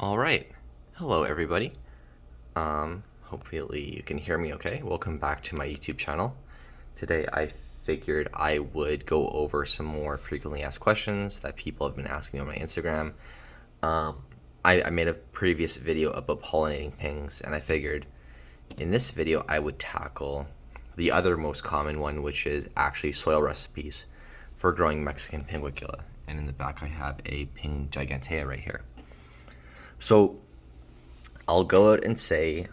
All right. Hello, everybody. Hopefully you can hear me okay. Welcome back to my YouTube channel. Today I figured I would go over some more frequently asked questions that people have been asking on my Instagram. Um, I made a previous video about pollinating pings, and I figured in this video I would tackle the other most common one, which is actually soil recipes for growing Mexican Pinguicula. And in the back I have a Ping gigantea right here. So I'll go out and say,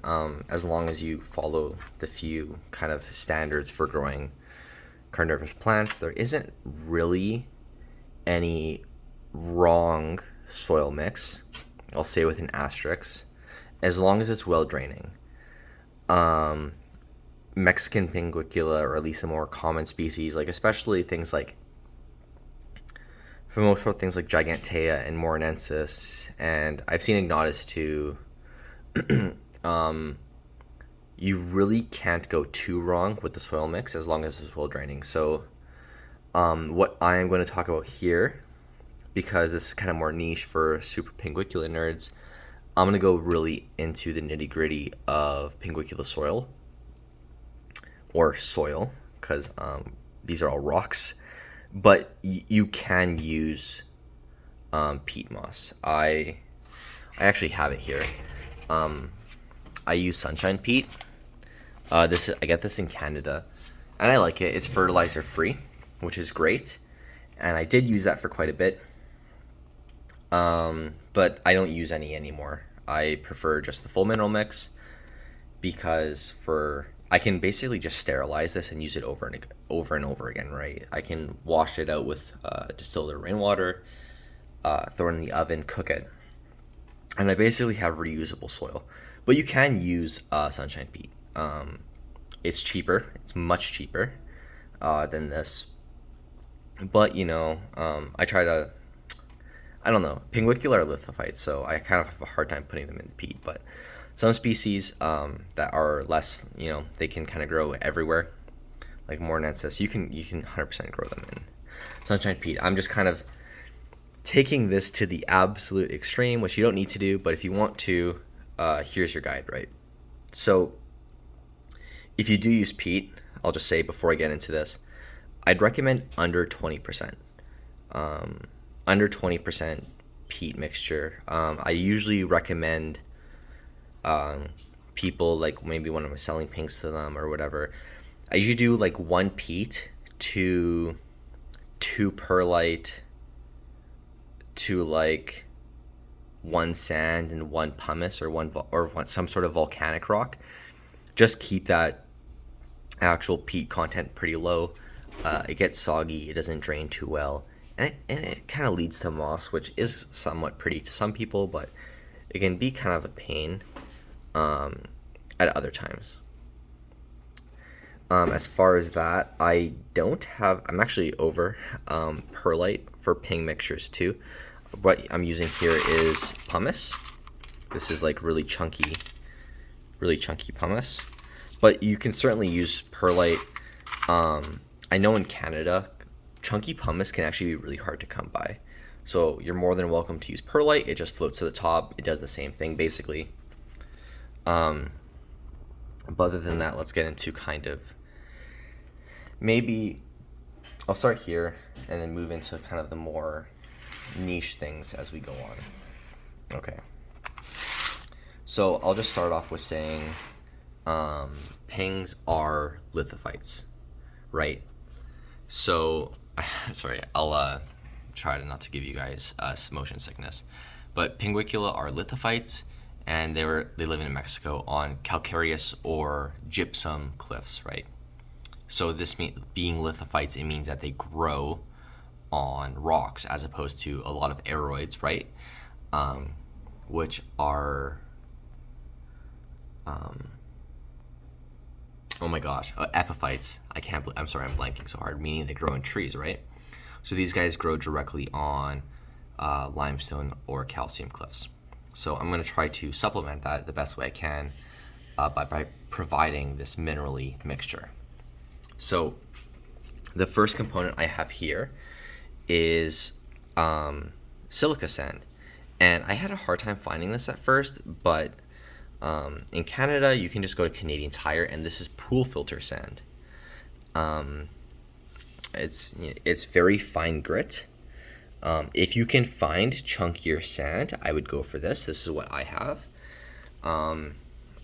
as long as you follow the few kind of standards for growing carnivorous plants, there isn't really any wrong soil mix. I'll say with an asterisk, as long as it's well draining. Mexican Pinguicula, or at least the more common species, like especially things like, for most part, things like Gigantea and Morinensis, and I've seen Ignatus too. You really can't go too wrong with the soil mix as long as it's well draining. So what I am going to talk about here, because this is kind of more niche for super Pinguicula nerds, I'm going to go really into the nitty gritty of Pinguicula soil, or soil, because these are all rocks, but you can use peat moss. I actually have it here. I use sunshine peat. I get this in Canada, and I like it. It's fertilizer free, which is great, and I did use that for quite a bit. But I don't use any anymore. I prefer just the full mineral mix, because I can basically just sterilize this and use it over and over again, right? I can wash it out with distilled rainwater, throw it in the oven, cook it, and I basically have reusable soil. But you can use sunshine peat. It's cheaper. It's much cheaper than this. But I try to. I don't know. Pinguicula are lithophytes, so I kind of have a hard time putting them in peat. But some species that are less, they can kind of grow everywhere, like Morinensis. You can 100% grow them in sunshine peat. I'm just kind of taking this to the absolute extreme, which you don't need to do, but if you want to, here's your guide, right? So if you do use peat, I'll just say before I get into this, I'd recommend under 20%. Under 20% peat mixture. I usually recommend people, like maybe when I'm selling pinks to them or whatever, I usually do like 1 peat to 2 perlite to like 1 sand and 1 pumice, or some sort of volcanic rock. Just keep that actual peat content pretty low. It gets soggy, it doesn't drain too well, and it kind of leads to moss, which is somewhat pretty to some people, but it can be kind of a pain at other times. As far as that, I'm actually over perlite for ping mixtures too. What I'm using here is pumice. This is like really chunky pumice, but you can certainly use perlite. I know in Canada, chunky pumice can actually be really hard to come by, so you're more than welcome to use perlite. It just floats to the top. It does the same thing basically. But other than that, let's get into kind of, maybe I'll start here and then move into kind of the more niche things as we go on. Okay. So I'll just start off with saying pings are lithophytes, right? So, sorry, I'll try to not to give you guys motion sickness, but Pinguicula are lithophytes, and they live in Mexico on calcareous or gypsum cliffs, right? So this being lithophytes, it means that they grow on rocks as opposed to a lot of aeroids, right? Which are, oh my gosh, epiphytes. I'm sorry, I'm blanking so hard, meaning they grow in trees, right? So these guys grow directly on limestone or calcium cliffs. So I'm going to try to supplement that the best way I can by providing this minerally mixture. So the first component I have here is silica sand. And I had a hard time finding this at first, but in Canada, you can just go to Canadian Tire, and this is pool filter sand. Um, it's very fine grit. If you can find chunkier sand, I would go for this. This is what I have.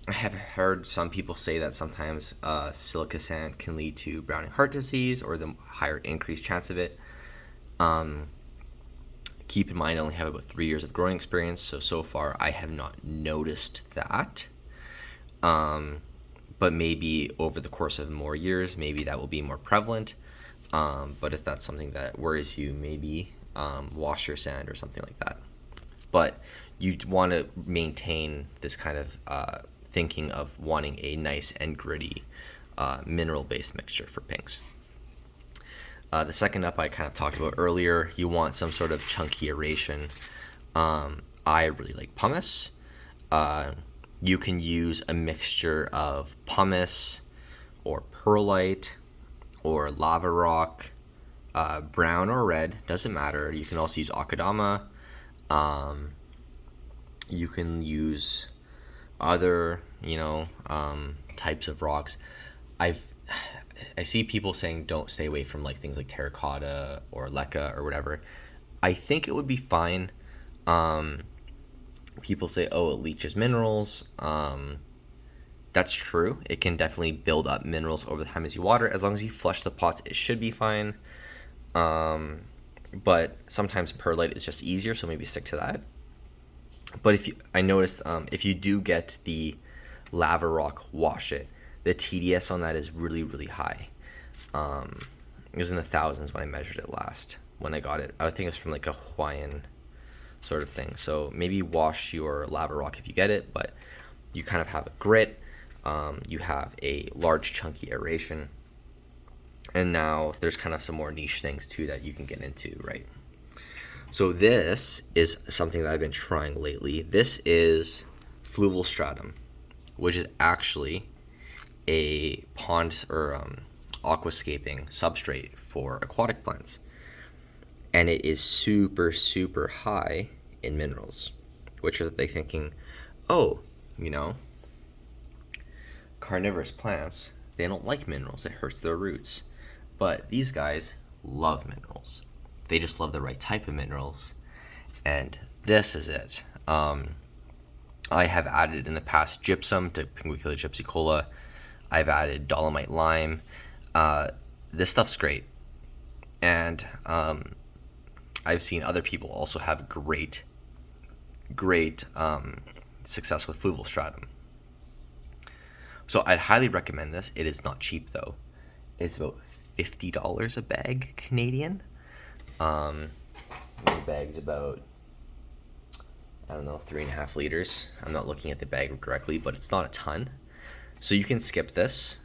I have heard some people say that sometimes silica sand can lead to Browning heart disease or the higher increased chance of it. Keep in mind, I only have about 3 years of growing experience, so far I have not noticed that. But maybe over the course of more years, maybe that will be more prevalent. But if that's something that worries you, maybe wash your sand or something like that. But you want to maintain this kind of thinking of wanting a nice and gritty mineral-based mixture for pinks. The second up I kind of talked about earlier, you want some sort of chunky aeration. I really like pumice. You can use a mixture of pumice or perlite or lava rock, brown or red, doesn't matter. You can also use akadama. You can use other, types of rocks. I see people saying don't stay away from like things like terracotta or leca or whatever. I think it would be fine. People say, oh, it leaches minerals. That's true. It can definitely build up minerals over the time as you water. As long as you flush the pots, it should be fine. But sometimes perlite is just easier, so maybe stick to that. But I noticed if you do get the lava rock, wash it. The TDS on that is really, really high. It was in the thousands when I measured it last. When I got it, I think it was from like a Hawaiian sort of thing. So maybe wash your lava rock if you get it, but you kind of have a grit. You have a large chunky aeration. And now there's kind of some more niche things too that you can get into, right? So this is something that I've been trying lately. This is fluval stratum, which is actually a pond or aquascaping substrate for aquatic plants. And it is super, super high in minerals, which are they thinking, oh, carnivorous plants, they don't like minerals. It hurts their roots. But these guys love minerals. They just love the right type of minerals. And this is it. I have added in the past gypsum to Pinguicula gypsicola. I've added dolomite lime. This stuff's great. And I've seen other people also have great success with fluval stratum. So I'd highly recommend this. It is not cheap though. It's about $50 a bag Canadian. The bag's about, 3.5 liters. I'm not looking at the bag directly, but it's not a ton. So you can skip this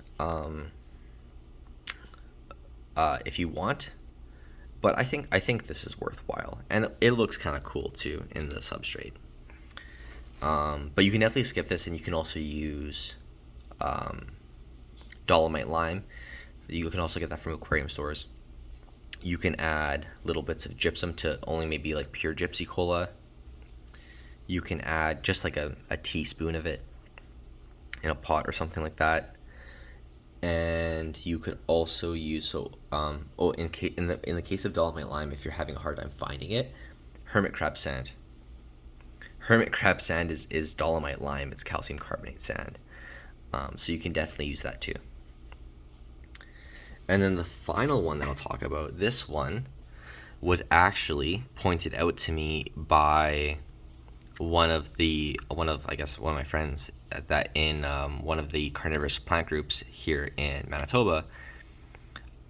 if you want. But I think this is worthwhile, and it looks kind of cool too in the substrate. But you can definitely skip this, and you can also use dolomite lime. You can also get that from aquarium stores. You can add little bits of gypsum to only maybe like pure gypsy cola. You can add just like a teaspoon of it in a pot or something like that. And you could also use in the case of dolomite lime, if you're having a hard time finding it, hermit crab sand. Hermit crab sand is dolomite lime. It's calcium carbonate sand. So you can definitely use that too. And then the final one that I'll talk about, this one was actually pointed out to me by one of my friends that in one of the carnivorous plant groups here in Manitoba,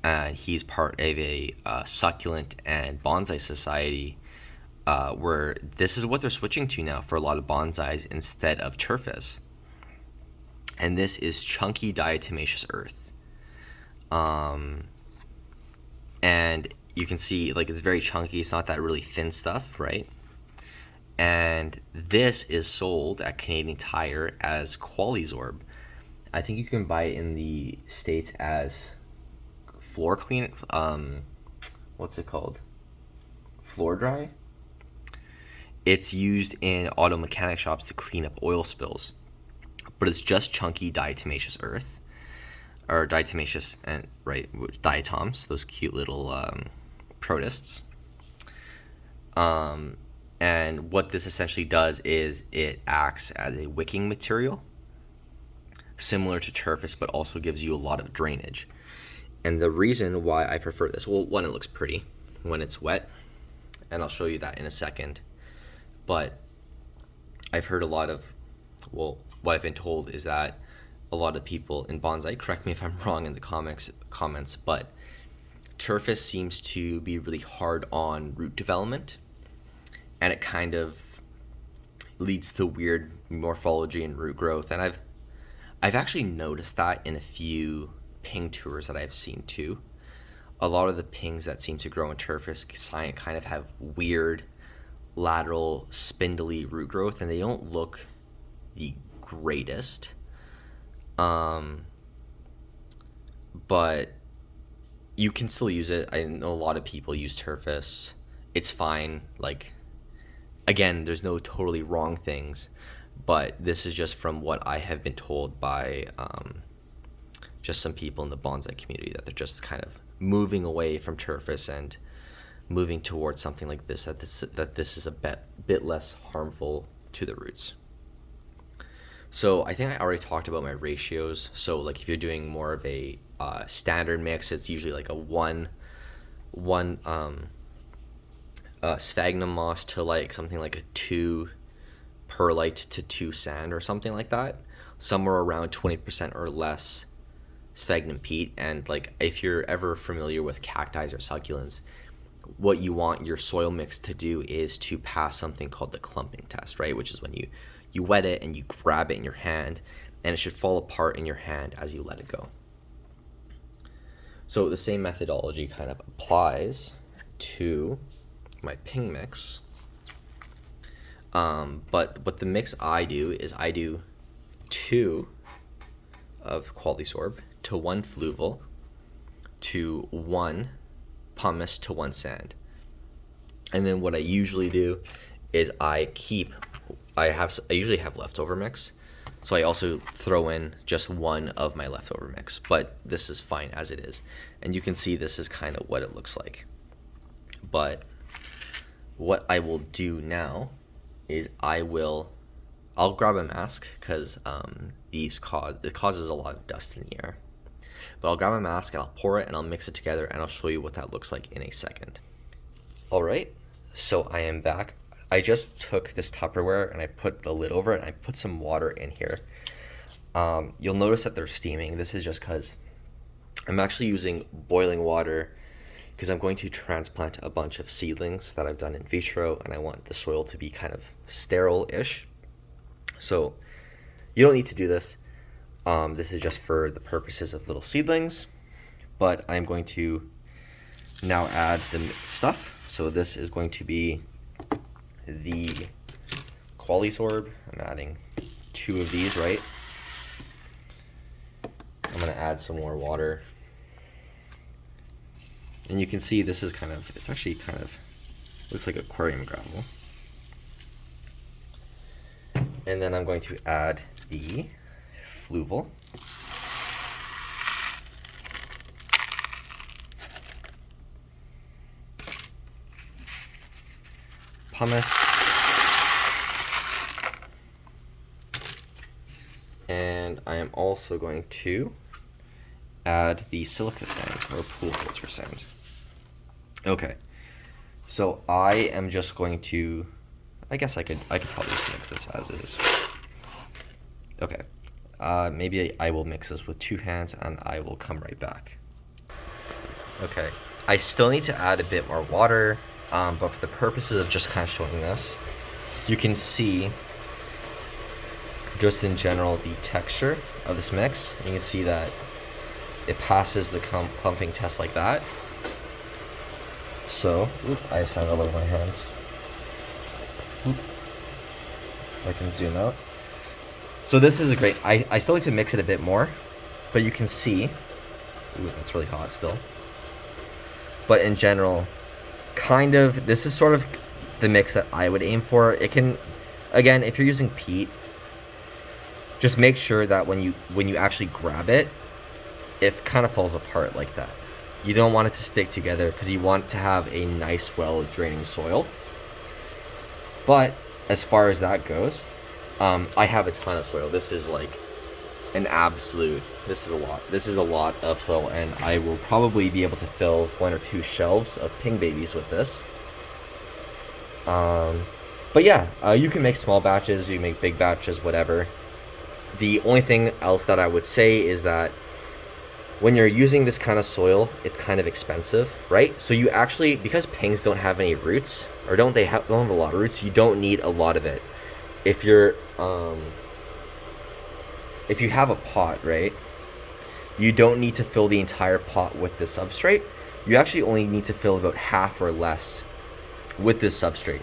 and he's part of a succulent and bonsai society where this is what they're switching to now for a lot of bonsais instead of turfas. And this is chunky diatomaceous earth. And you can see like it's very chunky. It's not that really thin stuff, right? And this is sold at Canadian Tire as Qualisorb. I think you can buy it in the States as floor clean. What's it called? Floor dry. It's used in auto mechanic shops to clean up oil spills, but it's just chunky diatomaceous earth, or diatomaceous and diatoms, those cute little protists. And what this essentially does is it acts as a wicking material, similar to turfus, but also gives you a lot of drainage. And the reason why I prefer this, well, one, it looks pretty when it's wet, and I'll show you that in a second. But I've heard a lot of, well, what I've been told is that a lot of people in bonsai, correct me if I'm wrong in the comments, but turfus seems to be really hard on root development, and it kind of leads to weird morphology and root growth. And I've actually noticed that in a few ping tours that I've seen too. A lot of the pings that seem to grow in turfus kind of have weird lateral spindly root growth, and they don't look the greatest. But you can still use it. I know a lot of people use turfus. It's fine. Like, again, there's no totally wrong things, but this is just from what I have been told by just some people in the bonsai community, that they're just kind of moving away from turfus and moving towards something like this, that this is a bit less harmful to the roots. So I think I already talked about my ratios. So like if you're doing more of a standard mix, it's usually like a one sphagnum moss to like something like a 2 perlite to 2 sand or something like that. Somewhere around 20% or less sphagnum peat. And like if you're ever familiar with cacti or succulents, what you want your soil mix to do is to pass something called the clumping test, right? Which is when you wet it and you grab it in your hand, and it should fall apart in your hand as you let it go. So the same methodology kind of applies to my ping mix. But the mix I do is I do 2 of quality sorb to 1 fluval to 1 pumice to 1 sand. And then what I usually do is I usually have leftover mix, so I also throw in just 1 of my leftover mix, but this is fine as it is. And you can see this is kind of what it looks like. But what I will do now is I'll grab a mask, because it causes a lot of dust in the air. But I'll grab a mask and I'll pour it and I'll mix it together, and I'll show you what that looks like in a second. All right, so I am back. I just took this Tupperware and I put the lid over it and I put some water in here. You'll notice that they're steaming. This is just because I'm actually using boiling water, because I'm going to transplant a bunch of seedlings that I've done in vitro, and I want the soil to be kind of sterile-ish. So you don't need to do this. This is just for the purposes of little seedlings, but I'm going to now add the stuff. So this is going to be the quality sorb. I'm adding 2 of these, right? I'm going to add some more water. And you can see this is it's actually kind of looks like aquarium gravel. And then I'm going to add the fluval. Pumice. And I am also going to add the silica sand, or pool filter sand. Okay, so I am just going to, I guess I could probably just mix this as is. Okay, maybe I will mix this with 2 hands and I will come right back. Okay, I still need to add a bit more water, but for the purposes of just kind of showing this, you can see just in general the texture of this mix. You can see that it passes the clumping test like that. So, I have sand all over my hands. I can zoom out. So this is a great, I still need to mix it a bit more, but you can see, that's really hot still. But in general, this is sort of the mix that I would aim for. It can, again, if you're using peat, just make sure that when you actually grab it, it kind of falls apart like that. You don't want it to stick together because you want to have a nice, well-draining soil. But as far as that goes, I have a ton of soil. This is like an absolute, this is a lot. This is a lot of soil, and I will probably be able to fill 1 or 2 shelves of ping babies with this. But yeah, you can make small batches, you can make big batches, whatever. The only thing else that I would say is that when you're using this kind of soil, it's kind of expensive, right? So you actually, because pings don't have any roots, or don't have a lot of roots, you don't need a lot of it. If you're if you have a pot, right, you don't need to fill the entire pot with the substrate. You actually only need to fill about half or less with this substrate.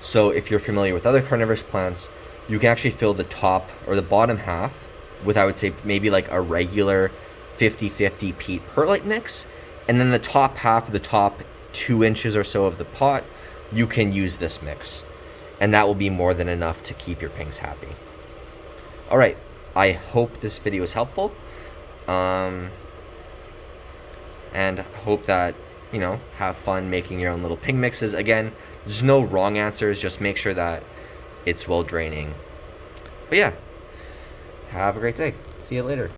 So if you're familiar with other carnivorous plants, you can actually fill the top or the bottom half with, I would say, maybe like a regular 50-50 peat perlite mix, and then the top half of the top 2 inches or so of the pot, you can use this mix, and that will be more than enough to keep your pings happy. All right, I hope this video was helpful, and hope that, you know, have fun making your own little ping mixes. Again, there's no wrong answers, just make sure that it's well draining. But yeah, have a great day. See you later.